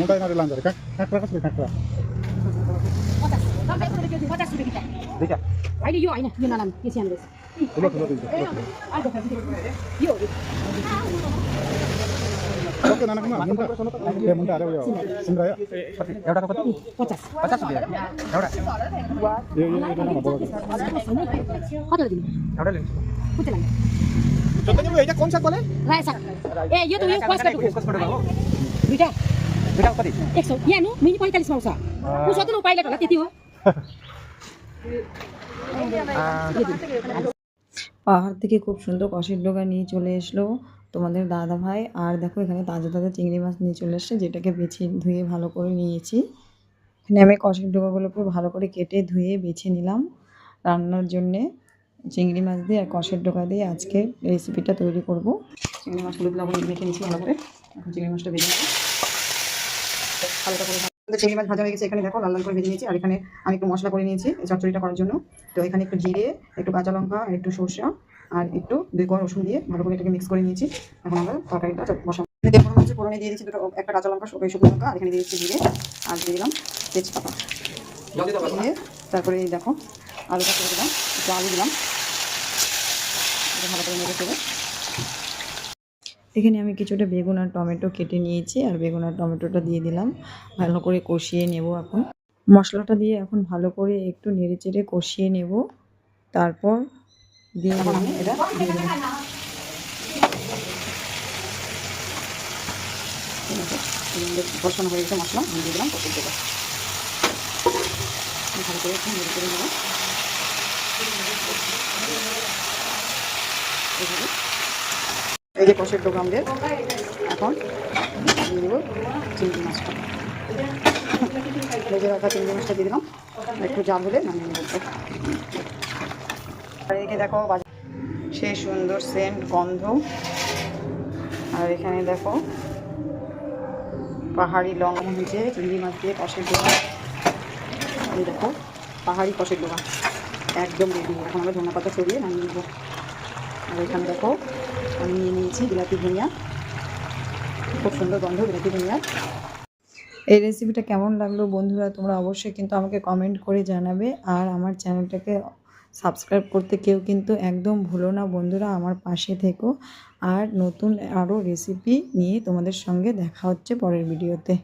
মোটাই না লাঞ্জারে কাঁকড়া কাছে কাঁকড়া 50 rupiah kita. দেখা Ini yo ini nalan kesian guys. তুলো তুলো দিন Ada yo. ওকে না না না মুন্টা এ মুন্টা আরে সিমরা एउटा कति 50. 50 रुपैयाँ एउटा ये ना বড় Kata lagi. एउटा लिन्छु Putih lagi. চৈতন্য এটা কোন শাক বলে Raya sak. Yo tuh yo kuas kadu. कसबाट हो Duita. दुईटा कति 100. Ya nu, mini 45 mau sa. Puso tuh pilot lah titi ho. পাহাড় থেকে খুব সুন্দর কষের ডোকা নিয়ে চলে আসলো তোমাদের দাদা ভাই। আর দেখো এখানে তাজা তাজা চিংড়ি মাছ নিয়ে চলে এসছে, যেটাকে বেছে ধুয়ে ভালো করে নিয়েছি। এখানে আমি কষের ডোকাগুলোকে ভালো করে কেটে ধুয়ে বেছে নিলাম রান্নার জন্যে। চিংড়ি মাছ দিয়ে আর কষের ডোকা দিয়ে আজকে রেসিপিটা তৈরি করব। চিংড়ি মাছ হলুদ লবণ মেখে নিয়েছি ভালো করে। এখন চিংড়ি মাছটা ভেজে নেব হালকা করে। চিংড়ি মাছ ভাজা হয়ে গেছে, এখানে দেখো লাল লাল করে ভেজে নিয়েছি। আর এখানে আমি একটু মশলা করে নিয়েছি এই চচ্চড়িটা করার জন্য। তো এখানে একটু জিরে, একটু কাঁচা লঙ্কা, আর একটু সরষা আর একটু 2 কোয়া রসুন দিয়ে ভালো করে এটাকে মিক্স করে নিয়েছি। এখন আমরা তরকারিটা বসাবো। ফোড়ন হচ্ছে, ফোড়নে দিয়ে দিচ্ছি একটা কাঁচা লঙ্কা, শুকনো লঙ্কা, আর এখানে দিয়ে দিচ্ছি জিরে, আর দিয়ে দিলাম তেজপাতা দিয়ে। তারপরে এই দেখো আলুটা করে দিলাম, একটু আলু দিলাম, ভালো করে নেড়ে ফেলে। এখানে আমি কিছুটা বেগুন আর টমেটো কেটে নিয়েছি, আর বেগুন আর টমেটোটা দিয়ে দিলাম, ভালো করে কষিয়ে নেব। এখন মশলাটা দিয়ে এখন ভালো করে একটু নেড়ে চেড়ে কষিয়ে নেব। তারপর দিয়ে আমি এটা দিয়ে দেবো। কষানো হয়ে গেছে মশলা, আমি দিয়ে দিলাম কষিয়ে দেবো। ভালো করে একটু নেড়ে চেড়ে নেব। এই যে কষের ডোকা আমাদের, এখন দিয়ে দেবো চিংড়ি মাছটা। ভেজে রাখা চিংড়ি মাছটা দিয়ে দিলাম, একটু জাল হলে নামিয়ে নেব। আর এদিকে দেখো সে সুন্দর সেন্ট গন্ধ। আর এখানে দেখো পাহাড়ি লঙ্কা হচ্ছে চিংড়ি মাছ দিয়ে কষের ডোকা। এই দেখো পাহাড়ি কষের ডোকা একদম রেডি। এখন আমরা ধনে পাতা ছড়িয়ে নামিয়ে নেব। আর এখানে দেখো আমি নিয়ে নিয়েছি বিলাতি ধনিয়া, খুব সুন্দর গন্ধ বিলাতি ধনিয়া। এই রেসিপিটা কেমন লাগলো বন্ধুরা তোমরা অবশ্যই কিন্তু আমাকে কমেন্ট করে জানাবে। আর আমার চ্যানেলটাকে সাবস্ক্রাইব করতে কেউ কিন্তু একদম ভুলো না বন্ধুরা, আমার পাশে থেকো। আর নতুন আরও রেসিপি নিয়ে তোমাদের সঙ্গে দেখা হচ্ছে পরের ভিডিওতে।